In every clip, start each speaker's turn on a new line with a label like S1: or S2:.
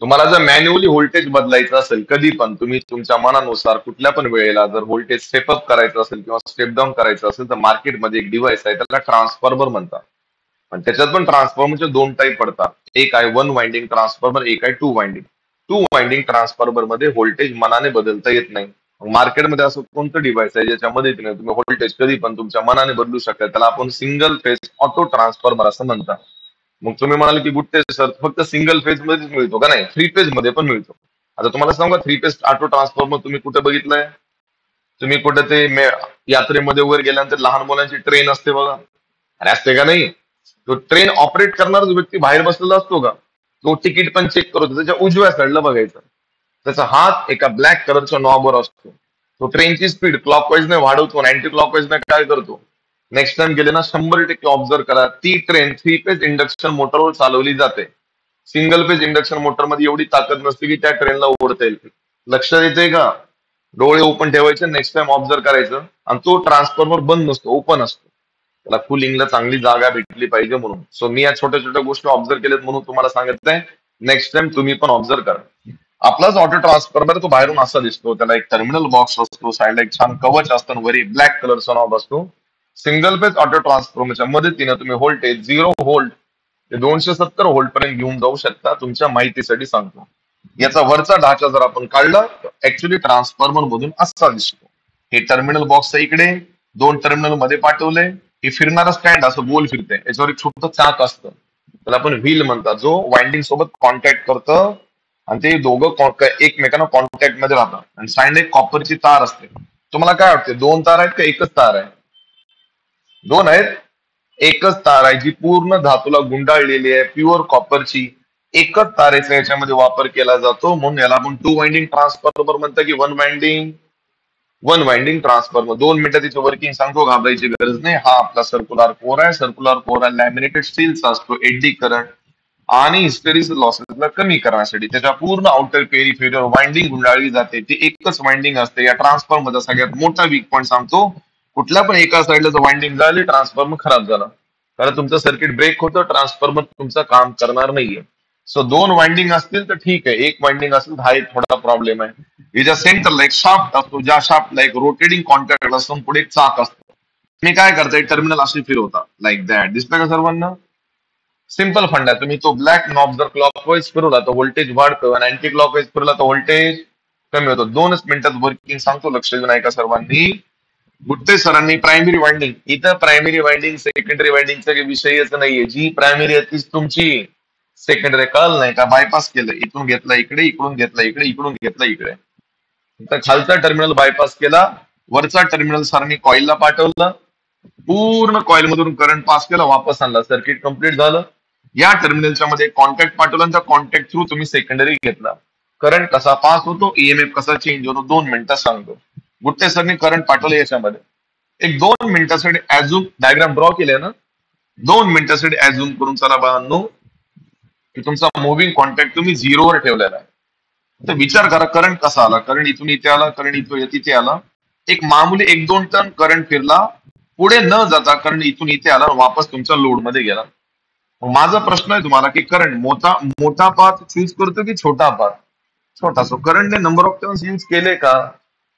S1: तुम्हाला जर manually voltage बदलायचं असेल कधी पण तुम्ही तुमच्या मनानुसार कुठल्या पण वेळेला जर व्होल्टेज स्टेप अप करायचं असेल किंवा स्टेप डाऊन करायचं असेल तर मार्केटमध्ये एक डिव्हाइस आहे त्याला ट्रान्सफॉर्मर म्हणतात. पण त्याच्यात पण ट्रान्सफॉर्मरचे दोन टाईप पडतात. एक आहे वन वाइंडिंग ट्रान्सफॉर्मर, एक आहे two winding. Two winding transformer मध्ये व्होल्टेज मनाने बदलता येत नाही. मार्केटमध्ये असं कोणतं डिव्हाइस आहे ज्याच्या मदतीने तुम्ही व्होल्टेज कधी पण तुमच्या मनाने बदलू शकता, त्याला आपण सिंगल फेज ऑटो ट्रान्सफॉर्मर असं म्हणतात. मग तुम्ही म्हणाले की गुट्टे सर फक्त सिंगल फेज मध्येच मिळतो का? नाही, थ्री फेज मध्ये पण मिळतो. आता तुम्हाला सांगा थ्री फेज ऑटो ट्रान्सफॉर्मर तुम्ही कुठे बघितलंय? तुम्ही कुठे ते यात्रेमध्ये वगैरे गेल्यानंतर लहान मुलांची ट्रेन असते बघा, अरे असते का नाही? तो ट्रेन ऑपरेट करणारा जो व्यक्ती बाहेर बसलेला असतो का, तो तिकीट पण चेक करतो त्याच्या उजव्या साईडला बघायचं. त्याचा हात एका ब्लॅक कलरच्या नॉबवर असतो. तो ट्रेनची स्पीड क्लॉकवाईजने वाढवतो आणि अँटी क्लॉकवाईजने काय करतो. नेक्स्ट टाइम गेले ना 100% ऑब्झर्व करा, ती ट्रेन थ्री पेज इंडक्शन मोटरवर चालवली जाते. सिंगल पेज इंडक्शन मोटर मध्ये एवढी ताकद नसते की त्या ट्रेनला ओढता येईल. लक्षात येते का? डोळे ओपन ठेवायचे, नेक्स्ट टाइम ऑब्झर्व करायचं. आणि तो ट्रान्सफॉर्मर बंद नसतो, ओपन असतो. त्याला कुलिंगला चांगली जागा भेटली पाहिजे म्हणून. सो मी या छोट्या छोट्या गोष्टी ऑब्झर्व केल्यात म्हणून तुम्हाला सांगितलंय. नेक्स्ट टाइम तुम्ही पण ऑब्झर्व करा. आपलाच ऑटो ट्रान्सफॉर्मर तो बाहेरून असा दिसतो, त्याला एक टर्मिनल बॉक्स असतो, साईडला एक छान कवच असतं आणि वरी ब्लॅक कलरचा नॉब असतो. सिंगल फेज ऑटो ट्रान्सफॉर्मरच्या मदतीने तुम्ही व्होल्टेज 0 व्होल्ट ते 270 व्होल्ट पर्यंत घेऊन जाऊ शकता. तुमच्या माहितीसाठी सांगतो. याचा वरचा ढाचा जर आपण काढला तर ऍक्च्युली ट्रान्सफॉर्मर मधून असा दिसतो. हे टर्मिनल बॉक्स इकडे दोन टर्मिनल मध्ये पाठवले. हे फिरणारा स्टँड असं गोल फिरते, याच्यावर एक छोटं चाक असतं, त्याला आपण व्हील म्हणतात, जो वाइंडिंग सोबत कॉन्टॅक्ट करतं आणि ते दोघं एकमेकांना कॉन्टॅक्ट मध्ये राहतात. आणि साइड एक कॉपरची तार असते. तुम्हाला काय वाटते, दोन तार आहेत का एकच तार आहे? दोन आहेत. एकच तार आहे जी पूर्ण धातूला गुंडाळलेली आहे, प्युअर कॉपरची. एकच तारेचा याच्यामध्ये वापर केला जातो, म्हणून याला आपण टू वाइंडिंग ट्रान्सफॉर्मर म्हणतात की वन वाइंडिंग ट्रान्सफॉर्मर. 2 मिनिटं तिचं वर्किंग सांगतो, घाबरायची गरज नाही. हा आपला सर्क्युलर कोर आहे. सर्क्युलर कोर लॅमिनेटेड स्टीलचा असतो. एडी करंट आणि हिस्टेरिस लॉसेसला कमी करण्यासाठी त्याच्या पूर्ण आउटर पेरिफेरियर वाइंडिंग गुंडाळली जाते. ती एकच वाइंडिंग असते. या ट्रान्सफॉर्मरचा सगळ्यात मोठा वीक पॉईंट सांगतो, कुठल्या पण एका साईडला जर वाइंडिंग झाली ट्रान्सफॉर्मर खराब झाला, कारण तुमचं सर्किट ब्रेक होतं, ट्रान्सफॉर्मर तुमचं काम करणार नाहीये. सो दोन वाइंडिंग असतील तर ठीक आहे, एक वाइंडिंग असेल तर हा एक थोडा प्रॉब्लेम आहे. हिच्या सेंटरला एक शाफ्ट असतो, ज्या शाफ्टला एक रोटेटिंग कॉन्टॅक्ट असतो, पुढे एक चाक असतो. मी काय करताय, टर्मिनल असे फिरवता लाईक दॅट. दिसतंय का सर्वांना? सिंपल फंड आहे. तुम्ही तो ब्लॅक नॉब जर क्लॉकवाईज फिरवला तर व्होल्टेज वाढतं आणि अँटी क्लॉकवाईज फिरवला तर व्होल्टेज कमी होतं. 2 मिनिटात वर्किंग सांगतो, लक्ष देऊन ऐका सर्वांनी. गुट्टे सरांनी प्रायमरी वाइंडिंग, इथं प्रायमरी वाइंडिंग सेकंडरी वाइंडिंगचा काही विषयच नाहीये. जी प्रायमरी आहे तीच तुमची सेकंडरी. कळलं नाही का? बायपास केलं, इथून घेतला इकडे, इकडून घेतला इकडे, इकडून घेतला इकडे. तर खालचा टर्मिनल बायपास केला, वरचा टर्मिनल सरांनी कॉइलला पाठवलं, पूर्ण कॉइल मधून करंट पास केला, वापस आणला, सर्किट कंप्लीट झालं. या टर्मिनलच्या मध्ये कॉन्टॅक्ट पाठवला, त्या कॉन्टॅक्ट थ्रू तुम्ही सेकंडरी घेतला. करंट कसा पास होतो, ईएमएफ कसा चेंज होतो, 2 मिनिटात सांगतो. गुट्टे सरने करंट पाठवलं याच्यामध्ये. एक 2 मिनिटासाठी ऍझ्युम डायग्राम ड्रॉ केले ना, 2 मिनिटासाठी ऍझ्युम करून चला बाळांनो की तुमचा मुव्हिंग कॉन्टॅक्ट तुम्ही 0वर ठेवलेला आहे. तर विचार करा करंट कसा आला. करंट इथून इथे आला, करंट इथून तिथे आला. एक मामूली 1-2 टर्न करंट फिरला, पुढे न जाता करंट इथून इथे आला, वापस तुमच्या लोड मध्ये गेला. माझा प्रश्न आहे तुम्हाला की करंट मोठा पाथ चूज करतो की छोटा पाथ? छोटा. सो करंटने नंबर ऑफ टर्न्स यूज केले का?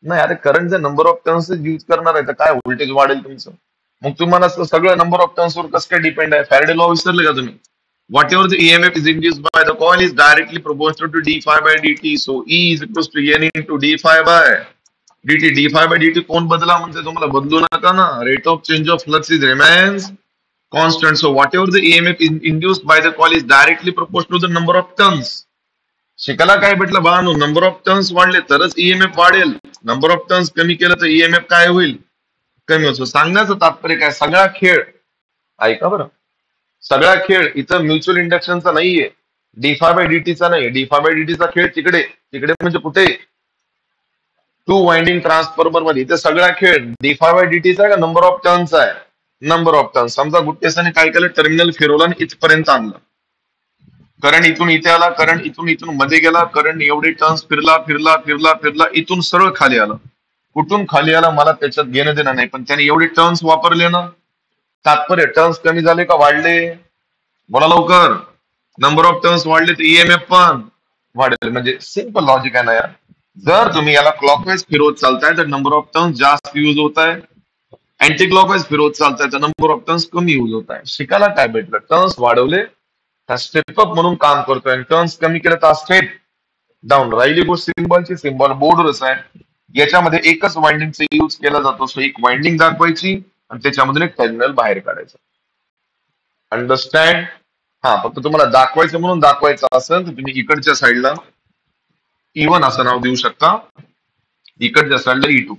S1: नाही. अरे करंट जर नंबर ऑफ टर्न्स यूज करणार आहे तर काय व्होल्टेज वाढेल तुमचं? मग तुम्हाला सगळं नंबर ऑफ टर्न्स वर कसं काय डिपेंड आहे? फॅरेडे लॉ विसरले का तुम्ही? Whatever the EMF is induced by the coil is directly proportional to d phi by dt. So E is equals to N into d phi by dt. d phi by dt कोण बदला म्हणजे तुम्हाला बदलू नका ना. Rate of change of flux is remains constant. So whatever the EMF is induced by the coil is directly proportional to the number of turns. शिकायला काय भेटलं बाळांनो? नंबर ऑफ टर्न्स वाढले तरच ईएमएफ वाढेल. नंबर ऑफ टर्न्स कमी केलं तर ईएमएफ काय होईल? कमी होतो. सांगण्याचं तात्पर्य काय? सगळा खेळ ऐका बरं, सगळा खेळ इथं म्युच्युअल इंडक्शनचा नाहीये, डीफाय बाय डीटीचा नाही. डीफाय बाय डीटीचा खेळ तिकडे तिकडे म्हणजे कुठे? टू वाइंडिंग ट्रान्सफॉर्मर मध्ये. इथे सगळा खेळ डीफाय बाय डीटीचा आहे का नंबर ऑफ टर्न्सचा आहे? Number of turns. समजा गुट्टेसाने काय केलं, टर्मिनल फिरवलं आणि इथपर्यंत आणलं. करंट इथून इथे आला, करंट इथून मध्ये गेला, करंट एवढे टर्न्स फिरला फिरला फिरला फिरला, इथून सरळ खाली आला. कुठून खाली आला मला त्याच्यात घेणं देणं नाही, पण त्याने एवढे टर्न्स वापरले ना. तात्पर्य टर्न्स कमी झाले का वाढले? बोला लवकर. नंबर ऑफ टर्न्स वाढले तर ईएमएफ पण वाढेल. म्हणजे सिंपल लॉजिक आहे ना यार. जर तुम्ही याला क्लॉकवाईज फिरवत चालताय तर नंबर ऑफ टर्न्स जास्त यूज होत आहे. अँटी क्लॉकवाईज फिरवत चालताय तर नंबर ऑफ टर्न्स कमी यूज होत आहे. शिकायला काय भेटलं? टर्न्स वाढवले तर स्टेप अप म्हणून काम करतोय आणि टर्न्स कमी केलं तर स्टेप डाऊन. राहिली गोष्ट सिम्बॉलची, सिम्बॉल बोर्डवरच आहे. याच्यामध्ये एकच वाइंडिंगचा यूज केला जातो. सो एक वाइंडिंग दाखवायची आणि त्याच्यामधून एक टर्मिनल बाहेर काढायचं. अंडरस्टँड? हा, फक्त तुम्हाला दाखवायचं म्हणून दाखवायचं असेल तर तुम्ही इकडच्या साईडला E1 असं नाव देऊ शकता, इकडच्या साईडला E2.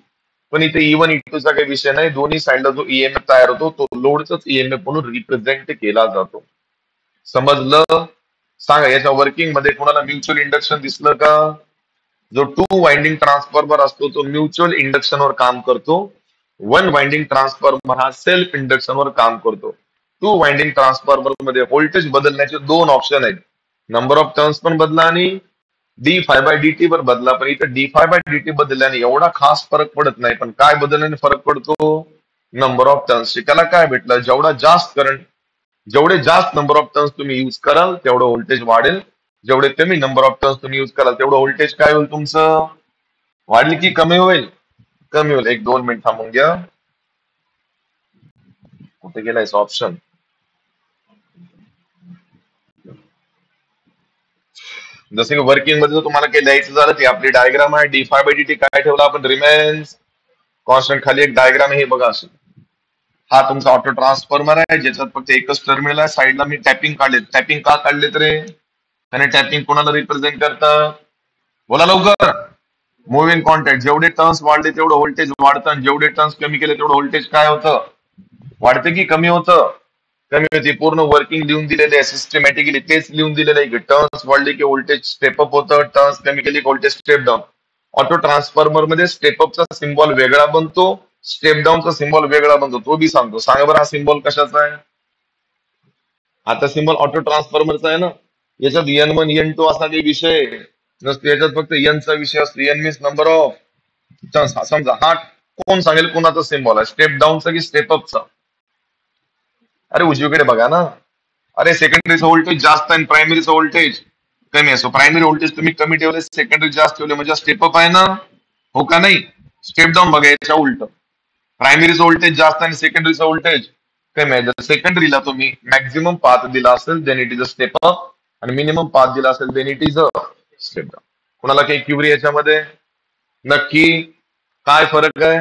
S1: पण इथे E1 E2 चा काही विषय नाही. दोन्ही साईडला जो ईएमएफ तयार होतो तो लोडचाच ईएमएफ म्हणून रिप्रेझेंट केला जातो. समजलं? सांगा याच्या वर्किंग मध्ये कोणाला म्युच्युअल इंडक्शन दिसलं का? जो टू वाइंडिंग ट्रान्सफॉर्मर असतो तो म्युच्युअल इंडक्शनवर काम करतो. वन वाइंडिंग ट्रान्सफॉर्मर हा सेल्फ इंडक्शनवर काम करतो. टू वाइंडिंग ट्रान्सफॉर्मर मध्ये व्होल्टेज बदलण्याचे दोन ऑप्शन आहेत. नंबर ऑफ टर्न्स पण बदला आणि d∅dt वर बदला. पण इथे d∅dt बदलल्याने एवढा खास फरक पडत नाही. पण काय बदलल्याने फरक पडतो? Number of turns. शिकायला काय भेटलं? जेवढा जास्त करंट, जेवढे जास्त नंबर ऑफ टर्न्स तुम्ही युज कराल तेवढं व्होल्टेज वाढेल. जेवढे कमी नंबर ऑफ टर्न्स तुम्ही युज कराल तेवढं व्होल्टेज काय होईल तुमचं? वाढेल की कमी होईल? कमी होईल. एक 2 मिनिट थांबून घ्या. कुठे गेलाय ऑप्शन? जसं की वर्किंग मध्ये जर तुम्हाला काही द्यायचं झालं ती आपली डायग्राम आहे. d∅dt काय ठेवला आपण? Remains constant. खाली एक डायग्राम आहे, हे बघा असं. हा तुमचा ऑटो ट्रान्सफॉर्मर आहे ज्याच्यात फक्त एकच टर्मिनल आहे. साईडला मी टॅपिंग काढले. टॅपिंग का काढलेत रे? आणि टॅपिंग कोणाला रिप्रेझेंट करतं? बोला लवकर. Moving contact. जेवढे टर्न्स वाढले तेवढं व्होल्टेज वाढतं आणि जेवढे टर्न्स कमी केले तेवढं व्होल्टेज काय होतं? वाढते की कमी होतं? कमी होते. पूर्ण वर्किंग लिहून दिलेले आहे, सिस्टमॅटिकली तेच लिहून दिलेलं आहे की टर्न्स वाढले की व्होल्टेज स्टेप अप होतं, टर्न्स कमी केले की voltage step down. Auto transformer मध्ये स्टेप अपचा सिम्बॉल वेगळा बनतो, स्टेप डाऊनचा सिम्बॉल वेगळा बनतो. तो बी सांगतो. सांगा बरं हा सिम्बॉल कशाचा आहे? आता सिम्बॉल ऑटो ट्रान्सफॉर्मरचा आहे ना. याच्यात N1 N2 असा काही विषय नसतो. याच्यात फक्त N चा विषय असतो. N means number of turns. समजा हा कोण सांगेल कोणाचा सिम्बॉल आहे? स्टेप डाऊनचा की स्टेप अपचा? अरे उजवीकडे बघा ना. अरे सेकंडरीचं व्होल्टेज जास्त आहे, प्रायमरीचं व्होल्टेज कमी असो. प्रायमरी व्होल्टेज तुम्ही कमी ठेवले, सेकंडरी जास्त ठेवले म्हणजे स्टेप अप आहे ना? हो का नाही? स्टेप डाऊन बघा याच्या उलट. प्रायमरीचं व्होल्टेज जास्त आणि सेकंडरीचं व्होल्टेज कमी आहे. जर सेकंडरीला तुम्ही मॅक्झिमम पाथ दिला असेल then it is a step up आणि मिनिमम पाथ दिला असेल then it is a step down. कुणाला काही क्युरी याच्यामध्ये? नक्की काय फरक आहे?